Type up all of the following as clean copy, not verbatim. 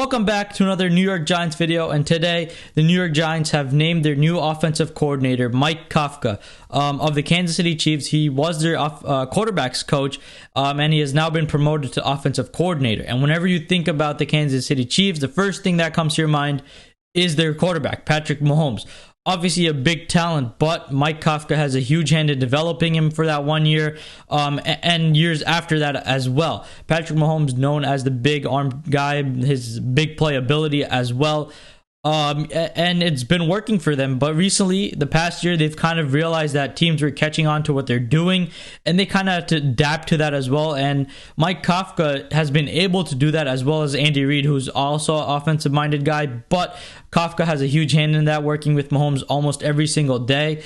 Welcome back to another New York Giants video, and today the New York Giants have named their new offensive coordinator, Mike Kafka, of the Kansas City Chiefs. He was their quarterbacks coach, and he has now been promoted to offensive coordinator. And whenever you think about the Kansas City Chiefs, the first thing that comes to your mind is their quarterback, Patrick Mahomes. Obviously a big talent, but Mike Kafka has a huge hand in developing him for that 1 year and years after that as well. Patrick Mahomes, known as the big arm guy, his big playability as well. And it's been working for them, but recently, the past year, they've kind of realized that teams were catching on to what they're doing, and they kind of have to adapt to that as well. And Mike Kafka has been able to do that, as well as Andy Reid, who's also an offensive-minded guy, but Kafka has a huge hand in that, working with Mahomes almost every single day.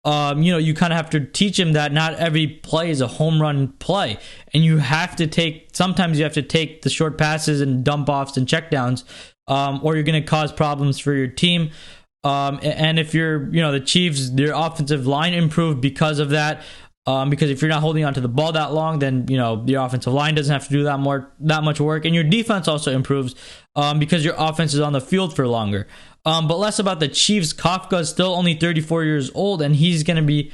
You kind of have to teach him that not every play is a home run play, and sometimes you have to take the short passes and dump offs and checkdowns, or you're going to cause problems for your team. And if the Chiefs, their offensive line improved because of that. Because if you're not holding onto the ball that long, then your offensive line doesn't have to do that much work, and your defense also improves because your offense is on the field for longer. But less about the Chiefs. Kafka is still only 34 years old, and he's going to be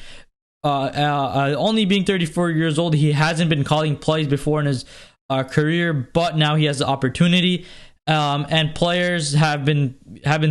only being 34 years old. He hasn't been calling plays before in his career, but now he has the opportunity. And players have been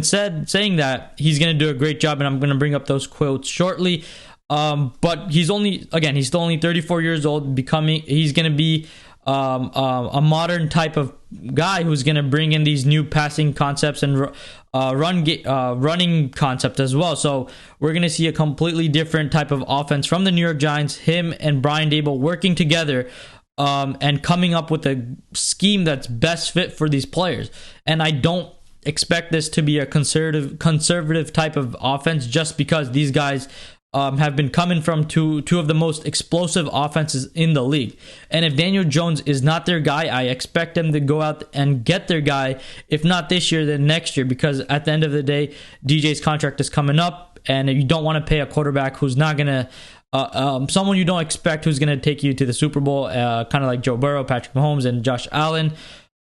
saying that he's going to do a great job, and I'm going to bring up those quotes shortly. But he's still only 34 years old. He's going to be a modern type of guy who's going to bring in these new passing concepts and running concept as well. So we're going to see a completely different type of offense from the New York Giants. Him and Brian Daboll working together. And coming up with a scheme that's best fit for these players. And I don't expect this to be a conservative type of offense, just because these guys have been coming from two of the most explosive offenses in the league. And if Daniel Jones is not their guy, I expect them to go out and get their guy, if not this year, then next year, because at the end of the day, DJ's contract is coming up, and you don't want to pay a quarterback who's not going to someone you don't expect who's going to take you to the Super Bowl, kind of like Joe Burrow, Patrick Mahomes, and Josh Allen.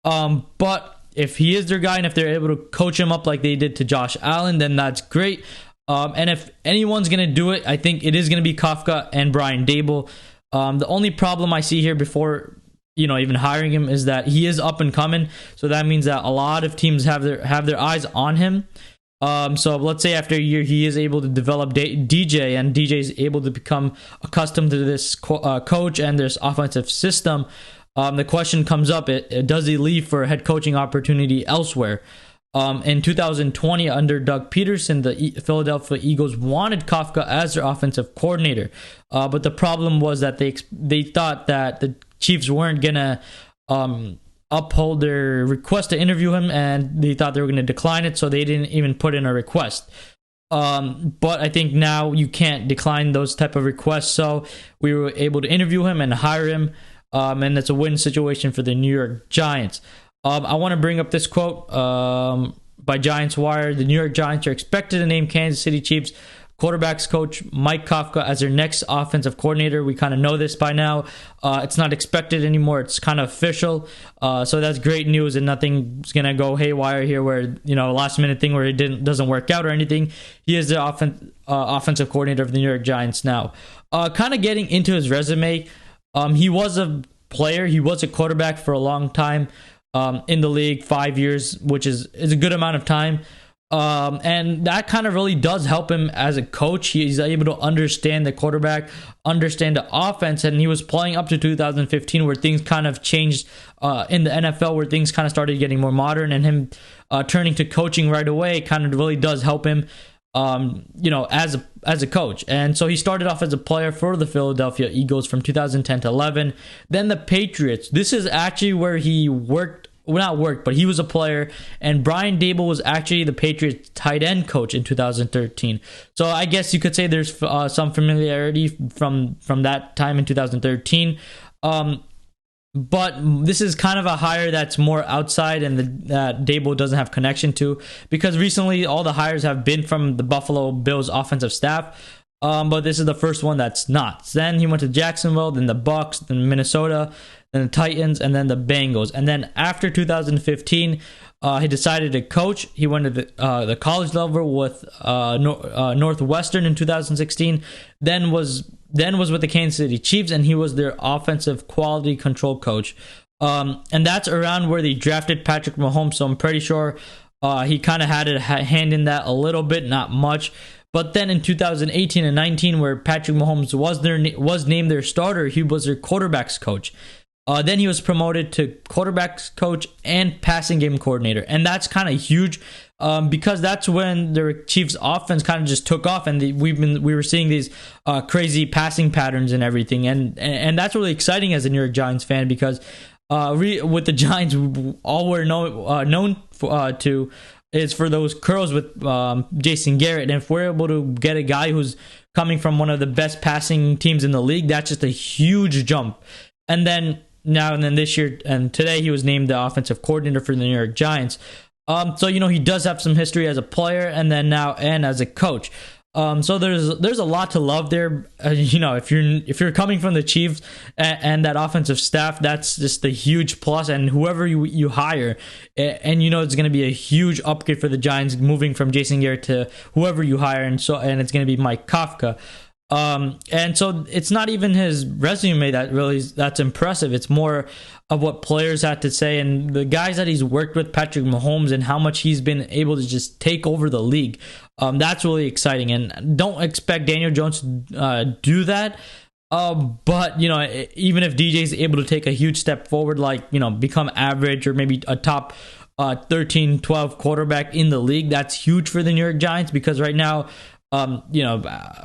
But if he is their guy, and if they're able to coach him up like they did to Josh Allen, then that's great. And if anyone's going to do it, I think it is going to be Kafka and Brian Daboll. The only problem I see here before even hiring him is that he is up and coming. So that means that a lot of teams have their eyes on him. So let's say after a year he is able to develop DJ, and DJ is able to become accustomed to this coach and this offensive system. The question comes up: does he leave for a head coaching opportunity elsewhere? In 2020, under Doug Peterson, the Philadelphia Eagles wanted Kafka as their offensive coordinator, but the problem was that they thought that the Chiefs weren't gonna uphold their request to interview him, and they thought they were going to decline it, so they didn't even put in a request. But I think now you can't decline those type of requests, so we were able to interview him and hire him, and it's a win situation for the New York Giants. I want to bring up this quote by Giants Wire. The New York Giants are expected to name Kansas City Chiefs quarterbacks coach Mike Kafka as their next offensive coordinator. We kind of know this by now. It's not expected anymore. It's kind of official. So that's great news, and nothing's going to go haywire here where, last minute thing where it doesn't work out or anything. He is the offensive coordinator of the New York Giants now. Kind of getting into his resume, he was a player. He was a quarterback for a long time in the league, 5 years, which is a good amount of time. And that kind of really does help him as a coach. He's able to understand the quarterback, understand the offense, and he was playing up to 2015 where things kind of changed in the NFL, where things kind of started getting more modern, and him turning to coaching right away kind of really does help him, as a coach. And so he started off as a player for the Philadelphia Eagles from 2010 to 11. Then the Patriots. This is actually where he worked. Well, not worked, but he was a player, and Brian Daboll was actually the Patriots tight end coach in 2013. So I guess you could say there's some familiarity from that time in 2013. But this is kind of a hire that's more outside and that Daboll doesn't have connection to, because recently all the hires have been from the Buffalo Bills offensive staff. But this is the first one that's not. Then he went to Jacksonville, then the Bucks, then Minnesota, then the Titans, and then the Bengals. And then after 2015, he decided to coach. He went to the college level with Northwestern in 2016. Then was with the Kansas City Chiefs, and he was their offensive quality control coach. And that's around where they drafted Patrick Mahomes. So I'm pretty sure he kind of had a hand in that a little bit, not much. But then in 2018 and 19, where Patrick Mahomes was named their starter, he was their quarterbacks coach. Then he was promoted to quarterbacks coach and passing game coordinator, and that's kind of huge because that's when the Chiefs' offense kind of just took off, and we were seeing these crazy passing patterns and everything, and that's really exciting as a New York Giants fan because with the Giants, all we're known to is for those curls with Jason Garrett, and if we're able to get a guy who's coming from one of the best passing teams in the league, that's just a huge jump. And then this year and today, he was named the offensive coordinator for the New York Giants. So he does have some history as a player, and then now and as a coach. So there's a lot to love there. If you're coming from the Chiefs and that offensive staff, that's just a huge plus. And whoever you hire, and it's going to be a huge upgrade for the Giants, moving from Jason Garrett to whoever you hire, and it's going to be Mike Kafka. And so it's not even his resume that's impressive. It's more of what players had to say and the guys that he's worked with, Patrick Mahomes, and how much he's been able to just take over the league. That's really exciting, and don't expect Daniel Jones to do that. But even if DJ is able to take a huge step forward, like become average or maybe a top 13, 12 quarterback in the league, that's huge for the New York Giants because right now,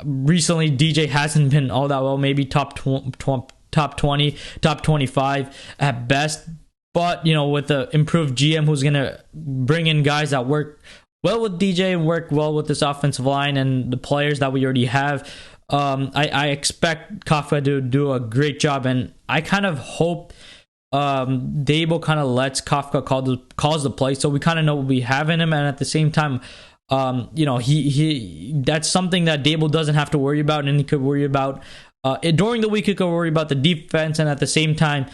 recently DJ hasn't been all that well, maybe top 20, top 25 at best. But, with the improved GM who's going to bring in guys that work well with DJ and work well with this offensive line and the players that we already have, I expect Kafka to do a great job. And I kind of hope Dable kind of lets Kafka calls the play so we kind of know what we have in him. And at the same time, he that's something that Dable doesn't have to worry about, and he could worry about during the week. He could worry about the defense, and at the same time,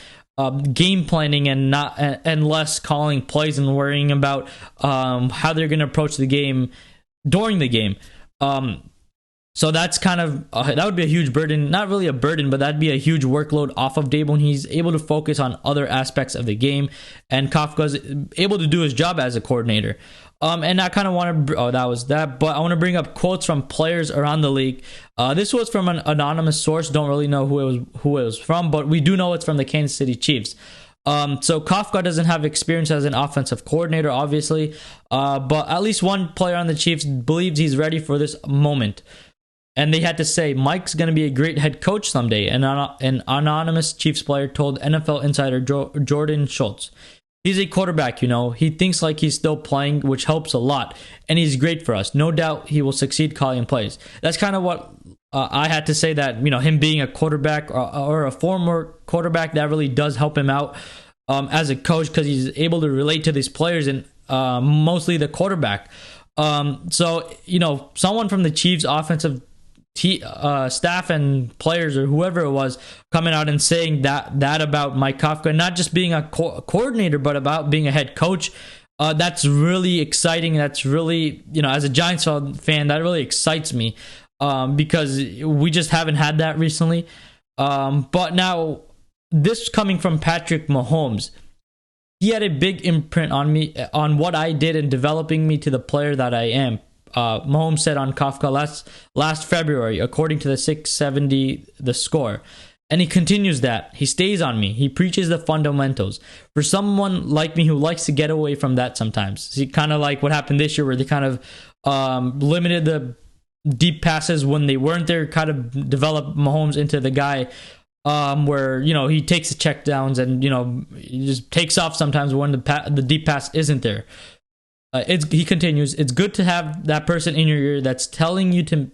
game planning and less calling plays and worrying about how they're going to approach the game during the game. So that's kind of that would be a huge burden, not really a burden, but that'd be a huge workload off of Dable, and he's able to focus on other aspects of the game, and Kafka's able to do his job as a coordinator. And I kind of want to, that was that, but I want to bring up quotes from players around the league. This was from an anonymous source. Don't really know who it was from, but we do know it's from the Kansas City Chiefs. So Kafka doesn't have experience as an offensive coordinator, obviously, but at least one player on the Chiefs believes he's ready for this moment. And they had to say, Mike's going to be a great head coach someday. And an anonymous Chiefs player told NFL insider Jordan Schultz. He's a quarterback, he thinks like he's still playing, which helps a lot. And he's great for us. No doubt he will succeed calling plays. That's kind of what I had to say, that, him being a quarterback or a former quarterback, that really does help him out as a coach, because he's able to relate to these players and mostly the quarterback. So, someone from the Chiefs offensive staff and players or whoever it was coming out and saying that about Mike Kafka, not just being a coordinator, but about being a head coach. That's really exciting. That's really, as a Giants fan, that really excites me because we just haven't had that recently. But now, this coming from Patrick Mahomes, he had a big imprint on me, on what I did in developing me to the player that I am. Mahomes said on Kafka last February, according to the 670 The Score. And he continues that. He stays on me. He preaches the fundamentals. For someone like me who likes to get away from that sometimes. See, kind of like what happened this year, where they kind of limited the deep passes when they weren't there, kind of developed Mahomes into the guy where, he takes the check downs and, he just takes off sometimes when the deep pass isn't there. He continues, it's good to have that person in your ear that's telling you to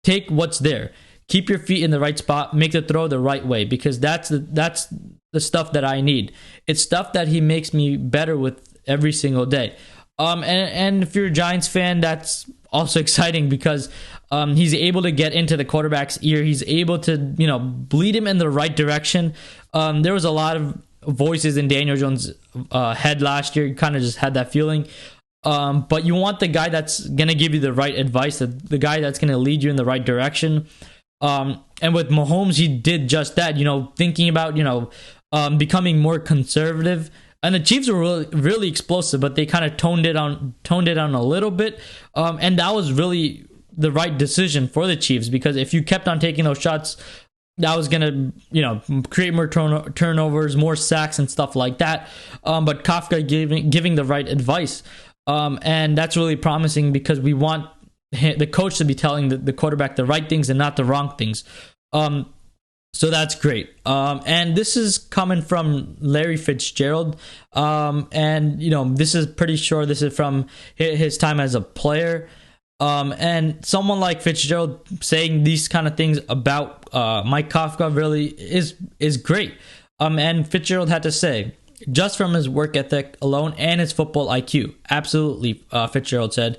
take what's there. Keep your feet in the right spot, make the throw the right way, because that's the stuff that I need. It's stuff that he makes me better with every single day. And if you're a Giants fan, that's also exciting because he's able to get into the quarterback's ear. He's able to, lead him in the right direction. There was a lot of voices in Daniel Jones' head last year. You kind of just had that feeling. But you want the guy that's going to give you the right advice, the guy that's going to lead you in the right direction. And with Mahomes, he did just that, thinking about, becoming more conservative. And the Chiefs were really, really explosive, but they kind of toned it down a little bit. And that was really the right decision for the Chiefs, because if you kept on taking those shots, that was going to, create more turnovers, more sacks and stuff like that. But Kafka giving the right advice. And that's really promising, because we want the coach to be telling the quarterback the right things and not the wrong things. So that's great. And this is coming from Larry Fitzgerald. And, this is pretty sure this is from his time as a player. And someone like Fitzgerald saying these kind of things about Mike Kafka really is great. And Fitzgerald had to say, just from his work ethic alone and his football IQ, absolutely, Fitzgerald said,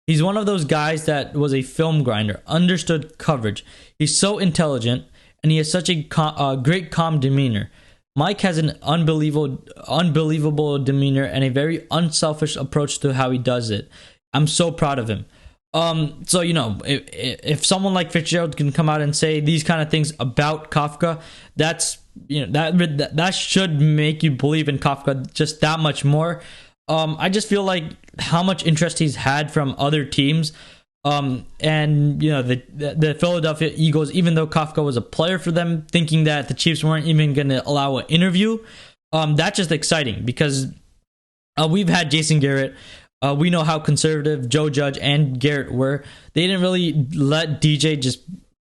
he's one of those guys that was a film grinder, understood coverage. He's so intelligent, and he has such a great calm demeanor. Mike has an unbelievable demeanor and a very unselfish approach to how he does it. I'm so proud of him. So, if someone like Fitzgerald can come out and say these kind of things about Kafka, that's, that should make you believe in Kafka just that much more. I just feel like how much interest he's had from other teams. And the Philadelphia Eagles, even though Kafka was a player for them, thinking that the Chiefs weren't even going to allow an interview, that's just exciting, because we've had Jason Garrett. We know how conservative Joe Judge and Garrett were. They didn't really let DJ just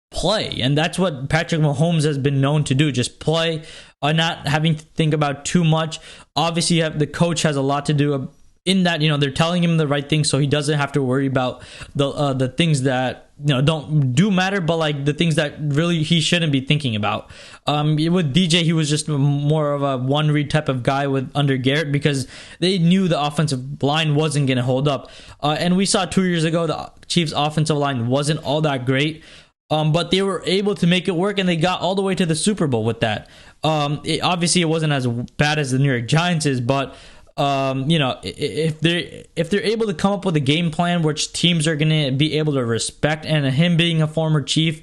play, and that's what Patrick Mahomes has been known to do, just play, not having to think about too much. Obviously, the coach has a lot to do in that. They're telling him the right things, so he doesn't have to worry about the things that don't matter, but like the things that really he shouldn't be thinking about. With DJ, he was just more of a one read type of guy under Garrett, because they knew the offensive line wasn't going to hold up. And we saw 2 years ago the Chiefs' offensive line wasn't all that great. But they were able to make it work, and they got all the way to the Super Bowl with that. Obviously, it wasn't as bad as the New York Giants is, but if they're able to come up with a game plan which teams are going to be able to respect, and him being a former Chief,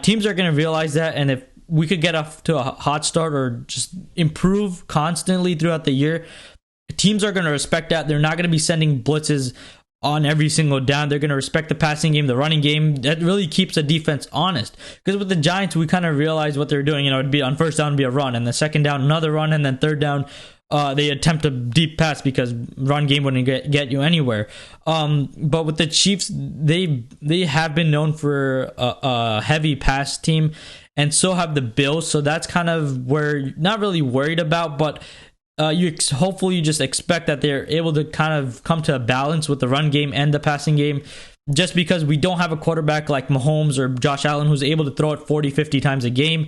teams are going to realize that. And if we could get off to a hot start or just improve constantly throughout the year, teams are going to respect that. They're not going to be sending blitzes on every single down. They're going to respect the passing game, the running game. That really keeps the defense honest. Because with the Giants, we kind of realized what they're doing. It'd be on first down, be a run, and the second down, another run, and then third down, they attempt a deep pass, because run game wouldn't get you anywhere. But with the Chiefs, they have been known for a heavy pass team, and so have the Bills. So that's kind of where you're not really worried about, but hopefully you just expect that they're able to kind of come to a balance with the run game and the passing game, just because we don't have a quarterback like Mahomes or Josh Allen who's able to throw it 40-50 times a game.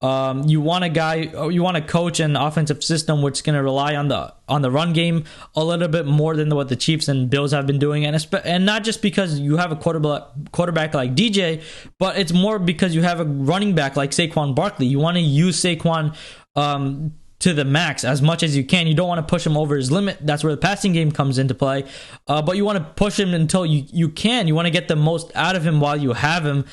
You want a coach and offensive system which is going to rely on the run game a little bit more than what the Chiefs and Bills have been doing, and not just because you have a quarterback like DJ, but it's more because you have a running back like Saquon Barkley. You want to use Saquon to the max as much as you can. You don't want to push him over his limit. That's where the passing game comes into play. But you want to push him until you can. You want to get the most out of him while you have him.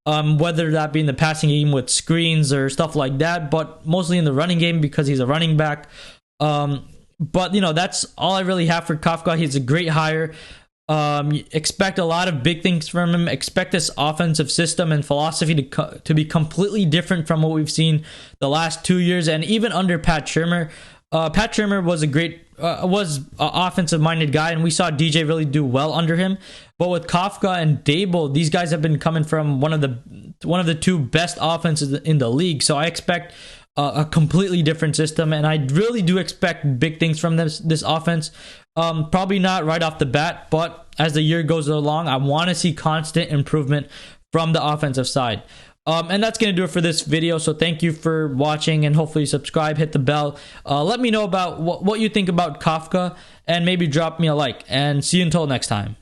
Whether that be in the passing game with screens or stuff like that, but mostly in the running game because he's a running back. But that's all I really have for Kafka. He's a great hire. Expect a lot of big things from him. Expect this offensive system and philosophy to be completely different from what we've seen the last 2 years, and even under Pat Shurmur. Pat Shurmur was an offensive-minded guy, and we saw DJ really do well under him. But with Kafka and Dable, these guys have been coming from one of the two best offenses in the league. So I expect a completely different system, and I really do expect big things from this offense. Probably not right off the bat, but as the year goes along, I want to see constant improvement from the offensive side. And that's going to do it for this video. So thank you for watching, and hopefully subscribe, hit the bell. Let me know about what you think about Kafka, and maybe drop me a like, and see you until next time.